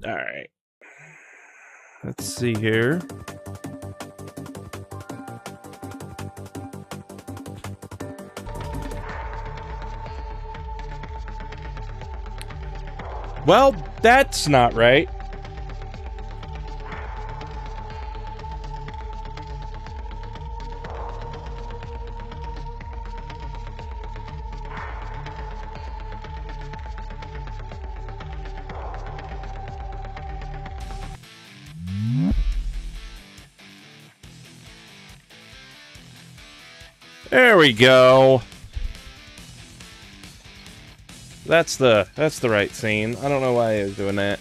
All right. Let's see here. Well, that's not right. There we go. That's the right scene. I don't know why it was doing that.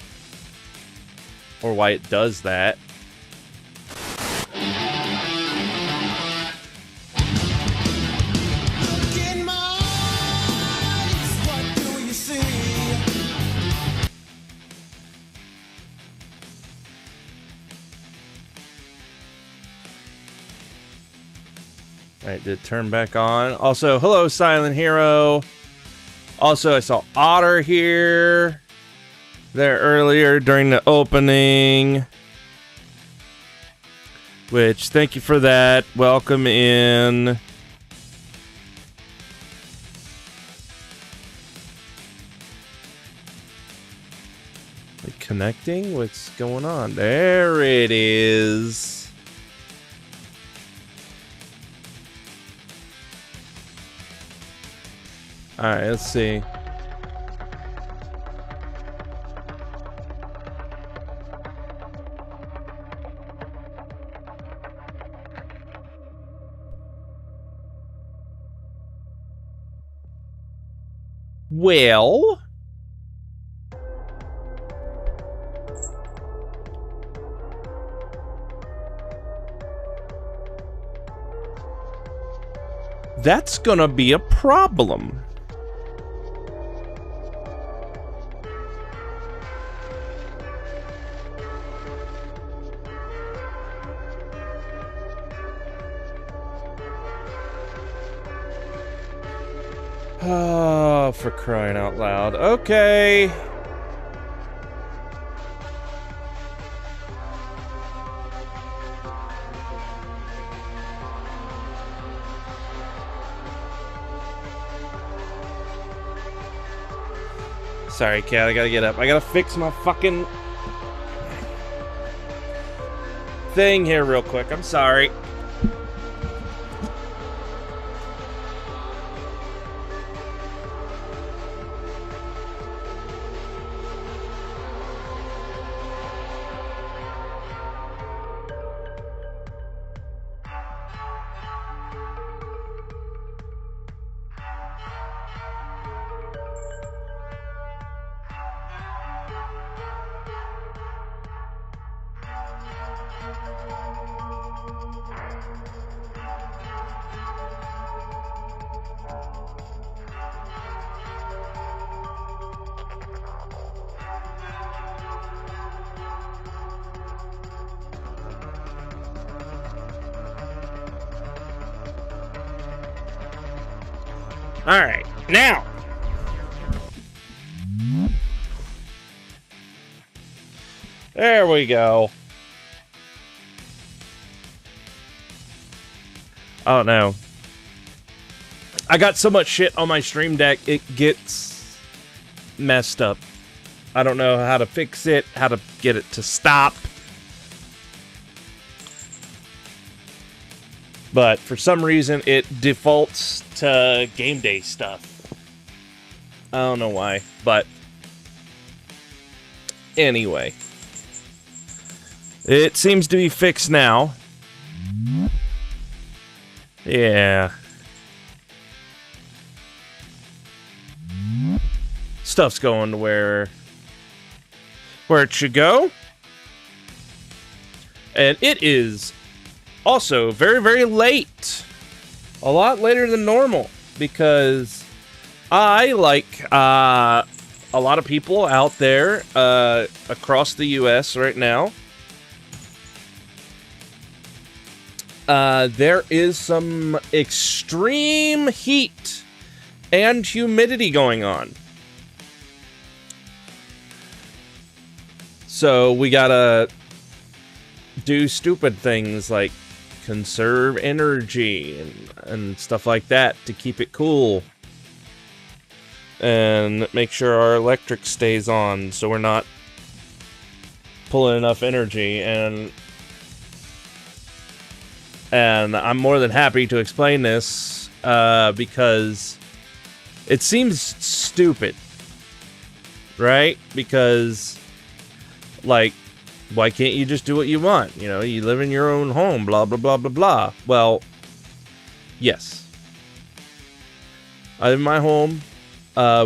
Or why it does that. Alright, did it turn back on? Also, hello, Silent Hero. Also, I saw Otter here. There earlier during the opening. Which, thank you for that. Welcome in. Like connecting? What's going on? There it is. Alright, let's see. Well... that's gonna be a problem. Oh, for crying out loud. Okay. Sorry, cat, I gotta get up. I gotta fix my fucking thing here real quick. I'm sorry. All right, now. There we go. Oh no. I got so much shit on my Stream Deck, it gets messed up. I don't know how to fix it, how to get it to stop. But for some reason, it defaults to game day stuff. I don't know why, but anyway. It seems to be fixed now. Yeah. Stuff's going to where it should go. And it is also very, very late. A lot later than normal. Because I, like a lot of people out there across the US right now, there is some extreme heat and humidity going on. So we gotta do stupid things like conserve energy and stuff like that to keep it cool. And make sure our electric stays on so we're not pulling enough energy. And I'm more than happy to explain this because it seems stupid, right? Because, like, why can't you just do what you want? You know, you live in your own home, blah, blah, blah, blah, blah. Well, yes. I live in my home.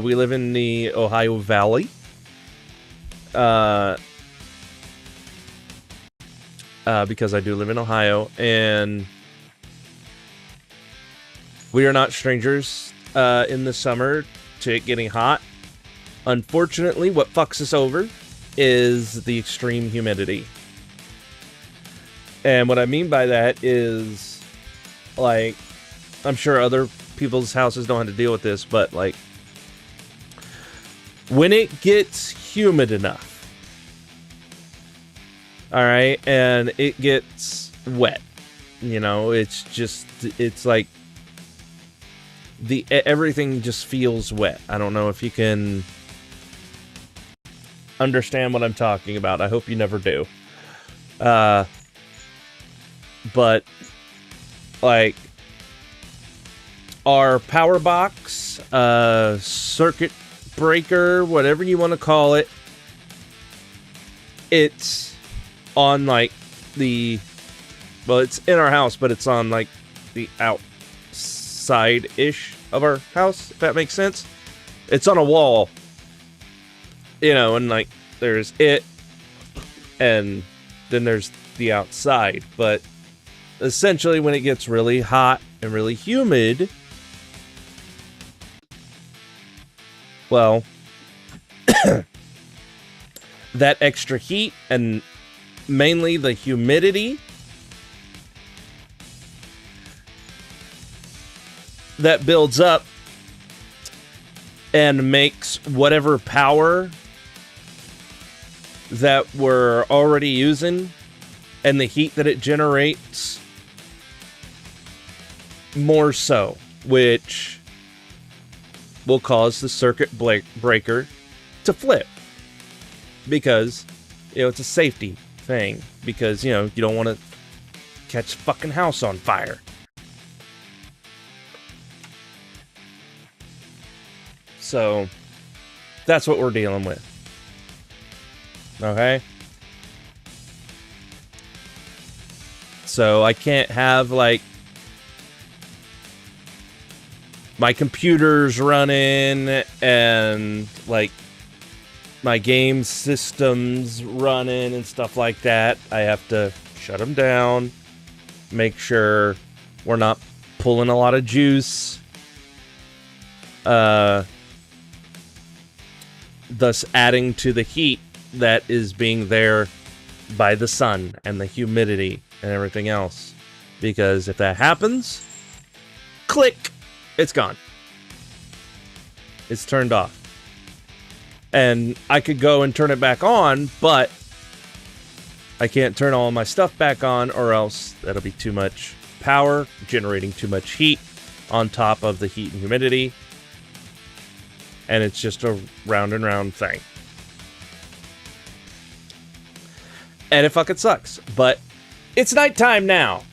We live in the Ohio Valley. Because I do live in Ohio, and we are not strangers in the summer to it getting hot. Unfortunately, what fucks us over is the extreme humidity. And what I mean by that is, like, I'm sure other people's houses know how to deal with this, but, like, when it gets humid enough, all right, and it gets wet, you know, it's just, it's like, everything just feels wet. I don't know if you can understand what I'm talking about. I hope you never do. But, like, our power box, circuit breaker, whatever you want to call it, it's on, like, well, it's in our house, but it's on, like, the outside-ish of our house, if that makes sense. It's on a wall, you know, and, like, there's it, and then there's the outside. But essentially, when it gets really hot and really humid, well, that extra heat and mainly the humidity that builds up and makes whatever power that we're already using and the heat that it generates more so, which will cause the circuit breaker to flip, because, you know, it's a safety thing, because, you know, you don't want to catch fucking house on fire. So that's what we're dealing with. Okay? So I can't have, like, my computer's running and, like, my game systems running and stuff like that. I have to shut them down, make sure we're not pulling a lot of juice, thus adding to the heat that is being there by the sun and the humidity and everything else. Because if that happens, click, it's gone. It's turned off. And I could go and turn it back on, but I can't turn all my stuff back on, or else that'll be too much power, generating too much heat on top of the heat and humidity. And it's just a round and round thing. And it fucking sucks. But it's nighttime now.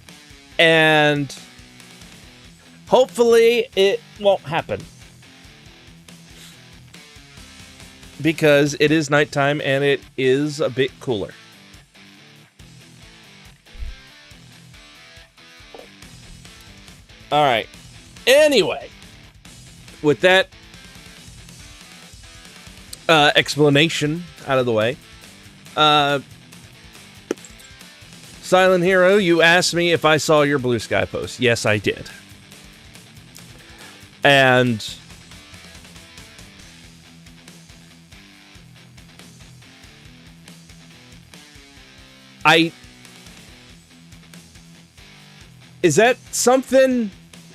And hopefully it won't happen. Because it is nighttime and it is a bit cooler. Alright. Anyway. With that explanation out of the way. Silent Hero, you asked me if I saw your Blue Sky post. Yes, I did. And is that something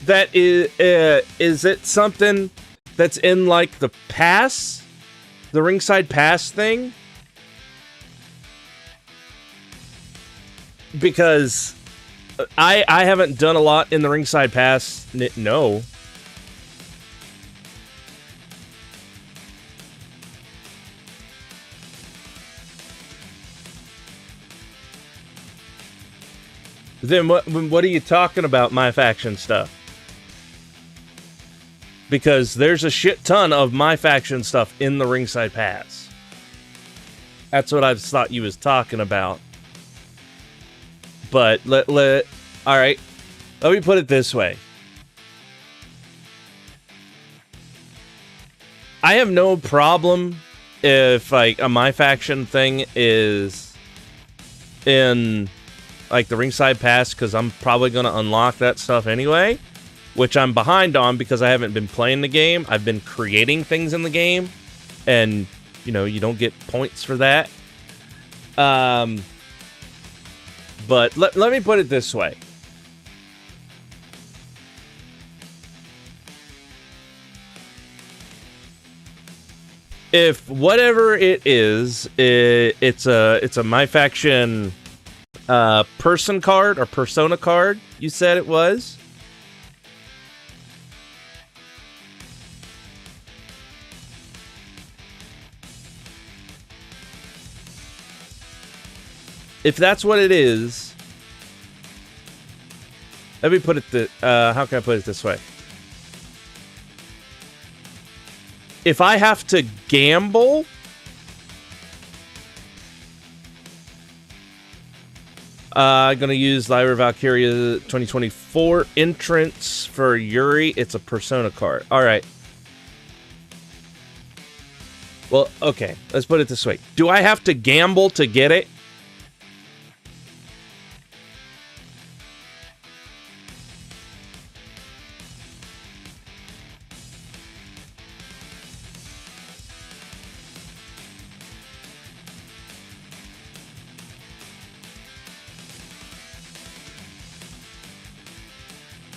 that is it something that's in, like, the pass? The ringside pass thing? because I haven't done a lot in the ringside pass. No. Then what are you talking about, my faction stuff? Because there's a shit ton of my faction stuff in the ringside pass. That's what I thought you was talking about. But all right. Let me put it this way. I have no problem if like a my faction thing is in like the ringside pass, because I'm probably going to unlock that stuff anyway, which I'm behind on because I haven't been playing the game. I've been creating things in the game, and you know, you don't get points for that. But let me put it this way. If whatever it is, it's a my faction person card or persona card, you said it was. If that's what it is, let me put it how can I put it this way? If I have to gamble, I'm going to use Lyra Valkyria 2024 entrance for Yuri. It's a persona card. All right. Well, okay. Let's put it this way. Do I have to gamble to get it?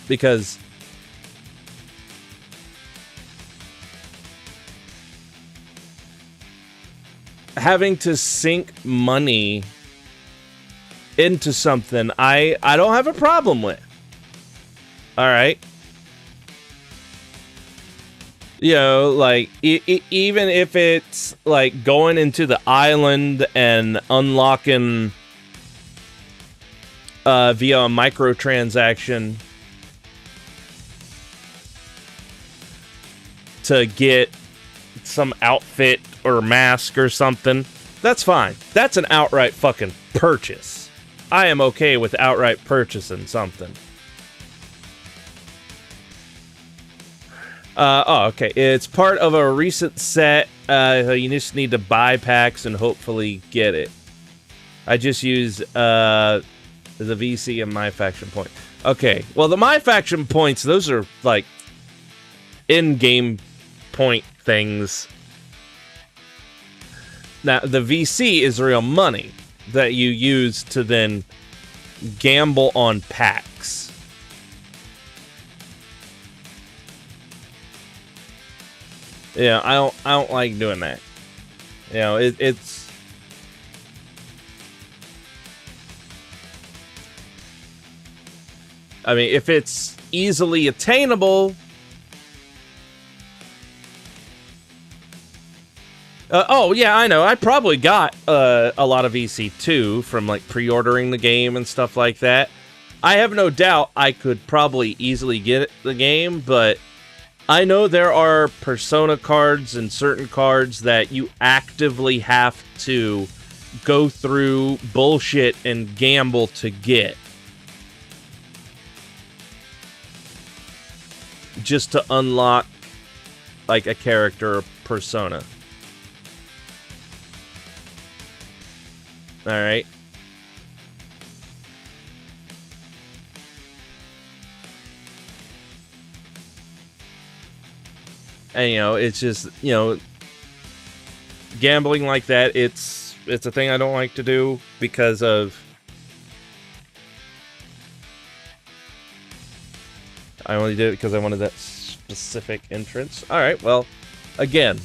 Because having to sink money into something, I don't have a problem with. All right. You know, like, even if it's like going into the island and unlocking via a microtransaction to get some outfit or mask or something, that's fine. That's an outright fucking purchase. I am okay with outright purchasing something. Oh, okay. It's part of a recent set. You just need to buy packs and hopefully get it. I just use the VC and my faction point. Okay. Well, the my faction points, those are like in-game point things. Now, the VC is real money that you use to then gamble on packs. Yeah, I don't like doing that. You know, it's I mean, if it's easily attainable. Oh, yeah, I know. I probably got a lot of EC2 from, like, pre-ordering the game and stuff like that. I have no doubt I could probably easily get the game, but I know there are persona cards and certain cards that you actively have to go through bullshit and gamble to get. Just to unlock, like, a character or persona. All right. And, you know, it's just, you know, gambling like that, it's a thing I don't like to do because of... I only did it because I wanted that specific entrance. All right, well, again,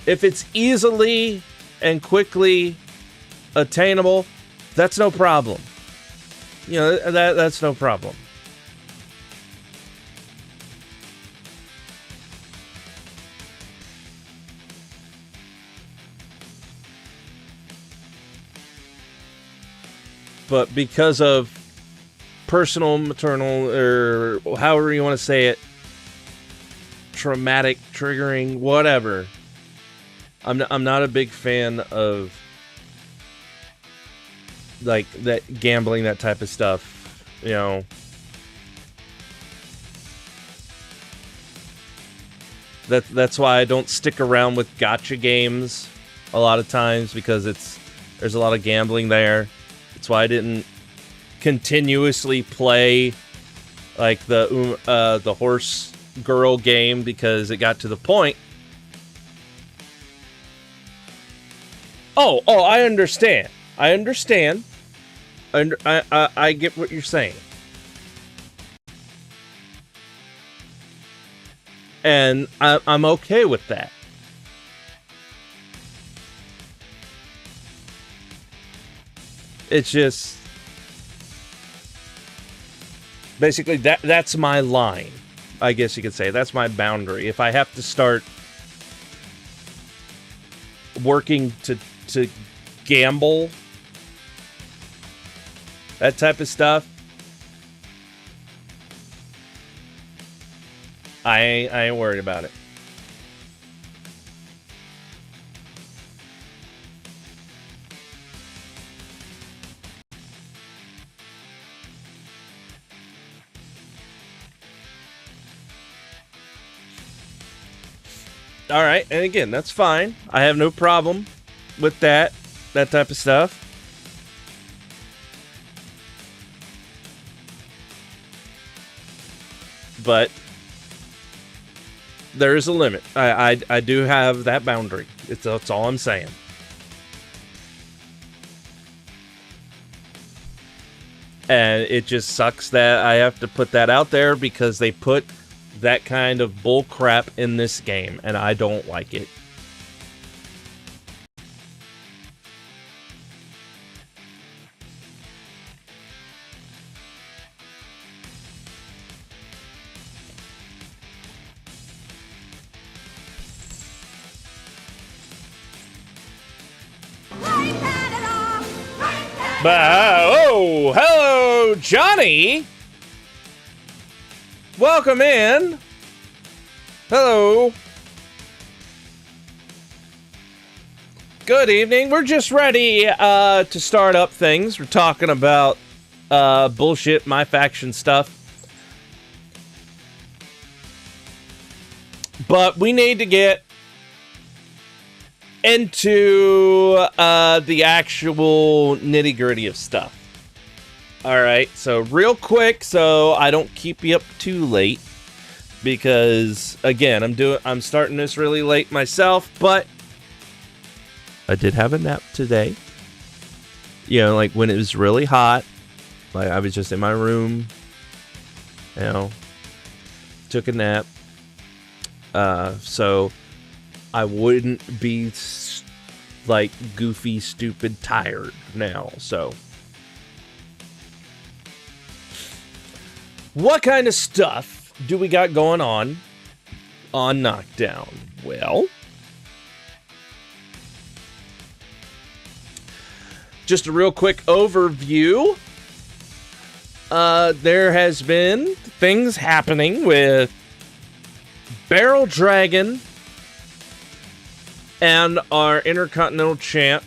if it's easily and quickly attainable, That's no problem. You know, that's no problem. But because of personal, maternal, or however you want to say it, traumatic, triggering, whatever, I'm not a big fan of like that gambling, that type of stuff, you know. That's why I don't stick around with gacha games a lot of times, because there's a lot of gambling there. That's why I didn't continuously play like the horse girl game, because it got to the point. Oh, I understand. I get what you're saying. And I'm okay with that. It's just basically that's my line. I guess you could say that's my boundary. If I have to start working to gamble, that type of stuff, I ain't worried about it. All right, and again, that's fine. I have no problem with that type of stuff. But there is a limit. I do have that boundary. That's all I'm saying. And it just sucks that I have to put that out there, because they put that kind of bull crap in this game, and I don't like it. Oh, hello, Johnny. Welcome in. Hello. Good evening. We're just ready to start up things. We're talking about bullshit, my faction stuff. But we need to get into the actual nitty-gritty of stuff. All right, so real quick, so I don't keep you up too late, because again, I'm starting this really late myself, but I did have a nap today. You know, like when it was really hot, like I was just in my room, you know, took a nap, so I wouldn't be like goofy, stupid, tired now. So what kind of stuff do we got going on Knockdown? Well, just a real quick overview. There has been things happening with Barrel Dragon and our Intercontinental Champ,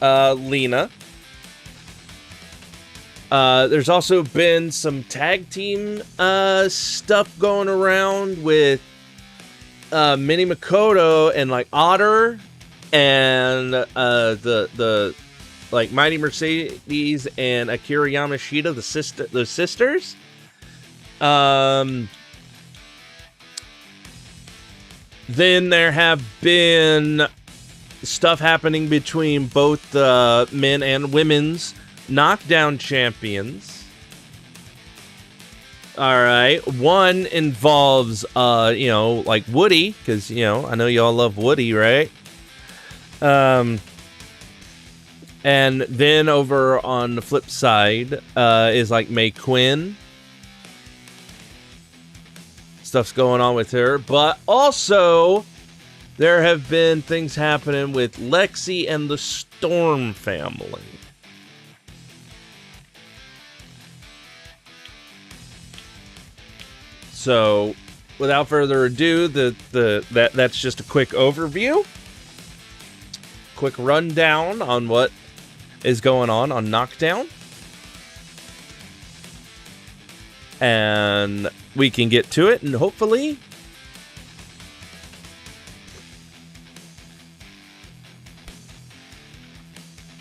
Lena. There's also been some tag team stuff going around with Mini Makoto and like Otter and the like Mighty Mercedes and Akira Yamashita, the sisters. Then there have been stuff happening between both the men and women's Knockdown champions. All right. One involves, you know, like Woody, because, you know, I know y'all love Woody, right? And then over on the flip side is like May Quinn. Stuff's going on with her. But also, there have been things happening with Lexi and the Storm family. So, without further ado, that's just a quick overview. Quick rundown on what is going on Knockdown. And we can get to it, and hopefully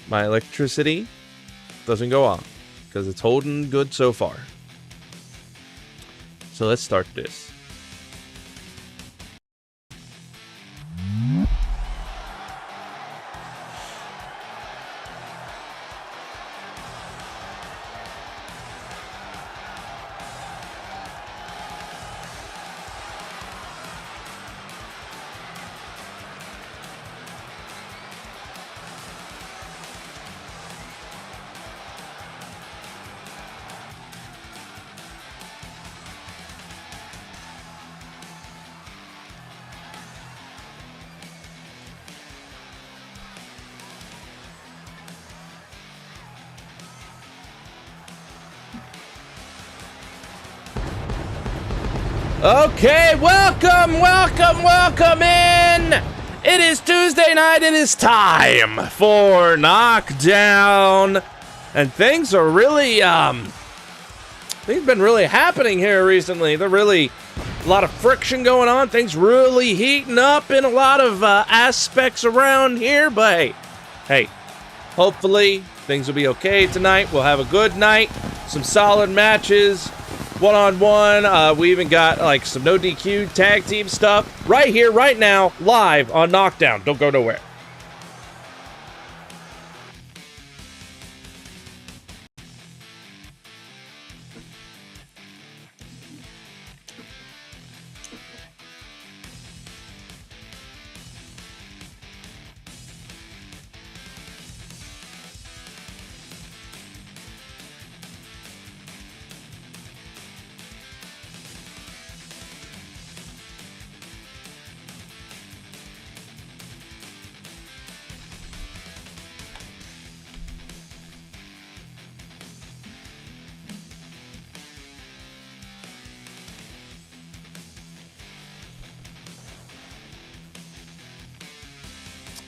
my electricity doesn't go off, because it's holding good so far. So let's start this. Okay, welcome in! It is Tuesday night, it is time for Knockdown. And things are really, things have been really happening here recently. They're really, a lot of friction going on. Things really heating up in a lot of aspects around here. But hey, hopefully things will be okay tonight. We'll have a good night, some solid matches. One-on-one, we even got like some no DQ tag team stuff right here, right now, live on Knockdown. Don't go nowhere.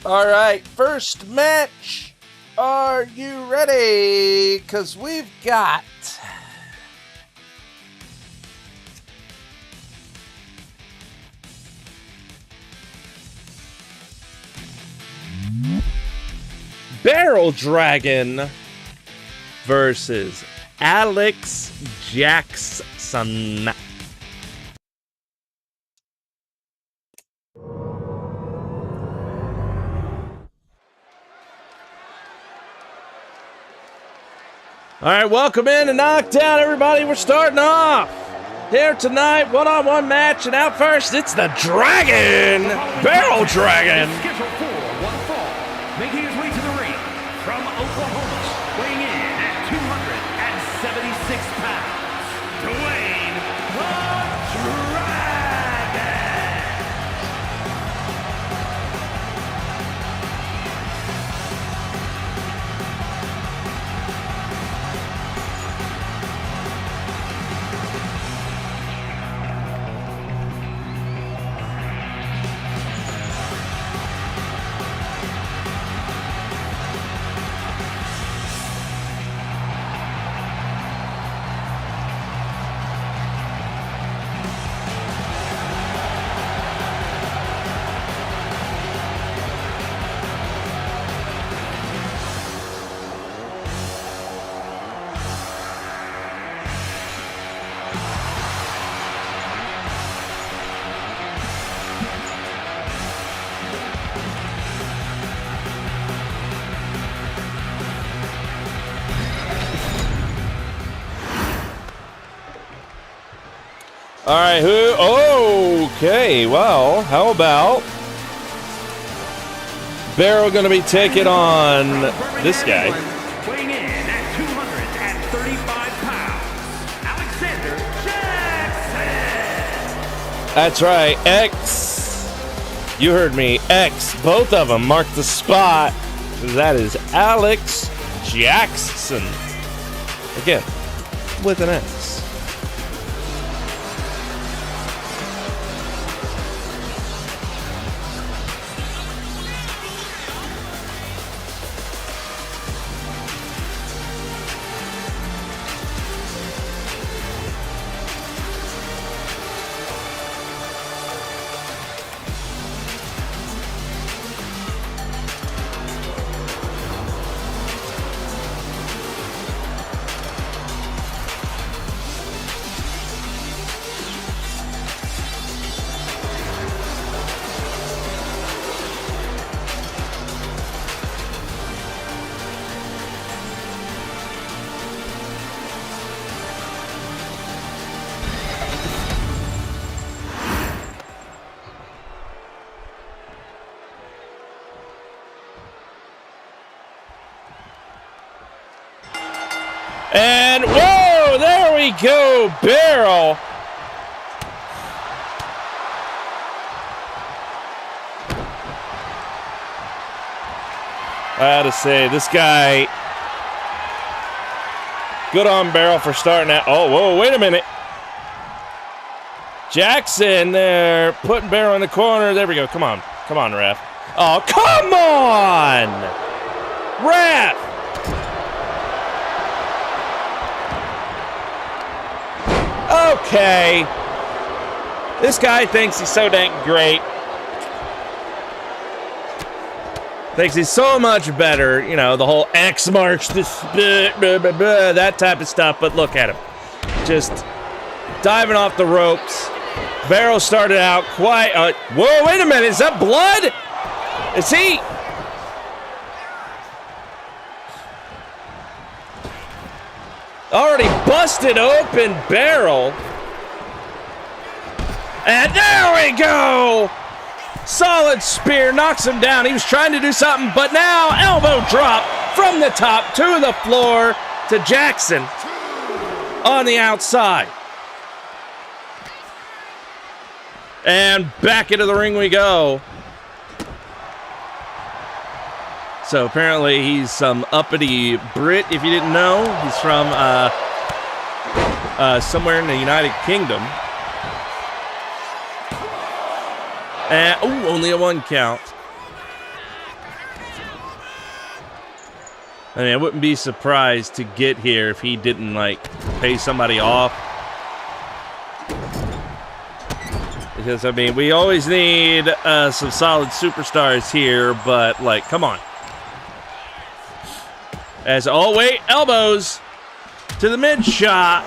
All right, first match. Are you ready? Because we've got Barrel Dragon versus Alex Jackson. All right, welcome in to Knockdown, everybody. We're starting off here tonight, one-on-one match, and out first, it's the Dragon, Barrel Dragon. Scheduled for one fall, making his way to the ring from Oklahoma, weighing in at 276 pounds, Dwayne the Dragon. All right, who? Okay, well, how about Barrow going to be taking on this guy. Weighing in at 235 pounds, Alexander Jackson. That's right, X. You heard me, X. Both of them mark the spot. That is Alex Jackson. Again, with an S. And whoa, there we go, Barrel. I gotta say, this guy, good on Barrel for starting out. Oh, whoa, wait a minute. Jackson there, putting Barrel in the corner. There we go. Come on, ref. Oh, come on, ref. Okay. This guy thinks he's so dang great. Thinks he's so much better. You know, the whole X marks this, that type of stuff. But look at him. Just diving off the ropes. Barrow started out quite... whoa, wait a minute. Is that blood? Is he... already busted open Barrel. And there we go. Solid spear, knocks him down. He was trying to do something, but now elbow drop from the top to the floor to Jackson on the outside. And back into the ring we go. So apparently he's some uppity Brit, if you didn't know. He's from somewhere in the United Kingdom. And, ooh, only a 1 count. I mean, I wouldn't be surprised to get here if he didn't, like, pay somebody off. Because, I mean, we always need some solid superstars here, but, like, come on. As, oh, wait, elbows to the mid shot,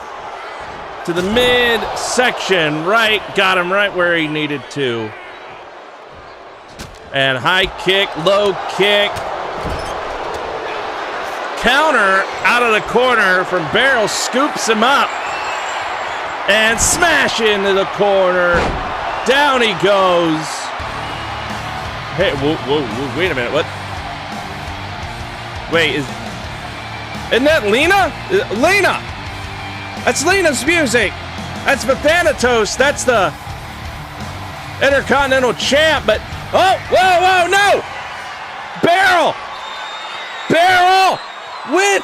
to the mid section, right, got him right where he needed to. And high kick, low kick. Counter out of the corner from Barrel, scoops him up. And smash into the corner. Down he goes. Hey, whoa, wait a minute, what? Wait, isn't that Lena? Lena! That's Lena's music. That's the Thanatos. That's the Intercontinental Champ. But, oh, whoa, no! Barrel with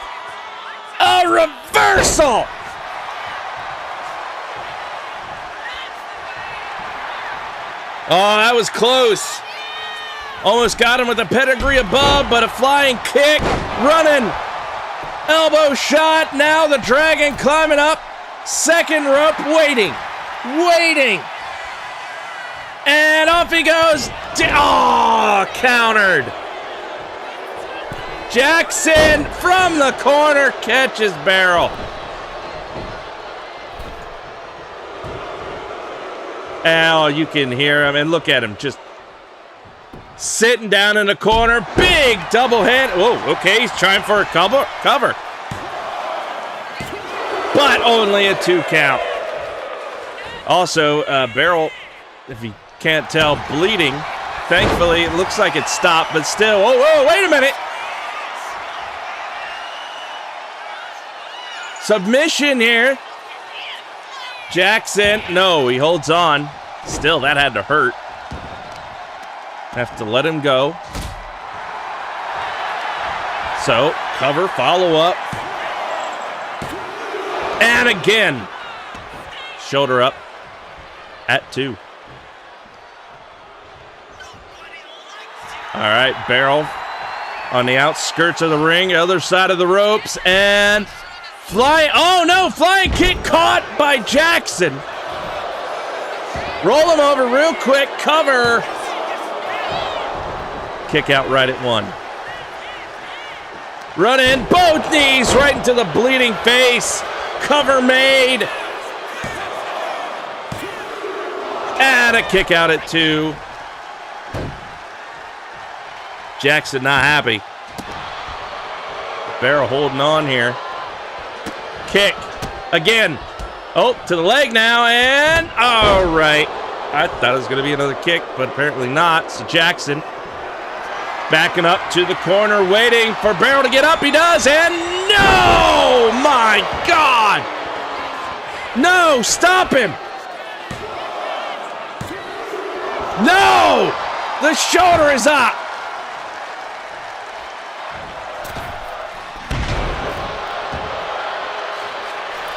a reversal. Oh, that was close. Almost got him with a pedigree above, but a flying kick, running. Elbow shot, now the Dragon climbing up. Second rope, waiting. And off he goes. Oh, countered. Jackson from the corner catches Barrel. Oh, you can hear him, and look at him just sitting down in the corner. Big double hand. Whoa, okay, he's trying for a cover. But only a 2 count. Also, Barrel, if you can't tell, bleeding Thankfully, it looks like it stopped, but still. Oh, whoa, wait a minute. Submission here. Jackson, no, he holds on. Still, that had to hurt. Have to let him go. So, cover, follow up. And again. Shoulder up at 2. All right, Barrel on the outskirts of the ring, other side of the ropes, and flying. Oh no, flying kick caught by Jackson. Roll him over real quick, cover. Kick out right at 1. Run in, both knees right into the bleeding face. Cover made. And a kick out at 2. Jackson not happy. Barrel holding on here. Kick. Again. Oh, to the leg now, and all right. I thought it was going to be another kick, but apparently not. So Jackson backing up to the corner, waiting for Barrel to get up. He does, and no! My God! No! Stop him! No! The shoulder is up!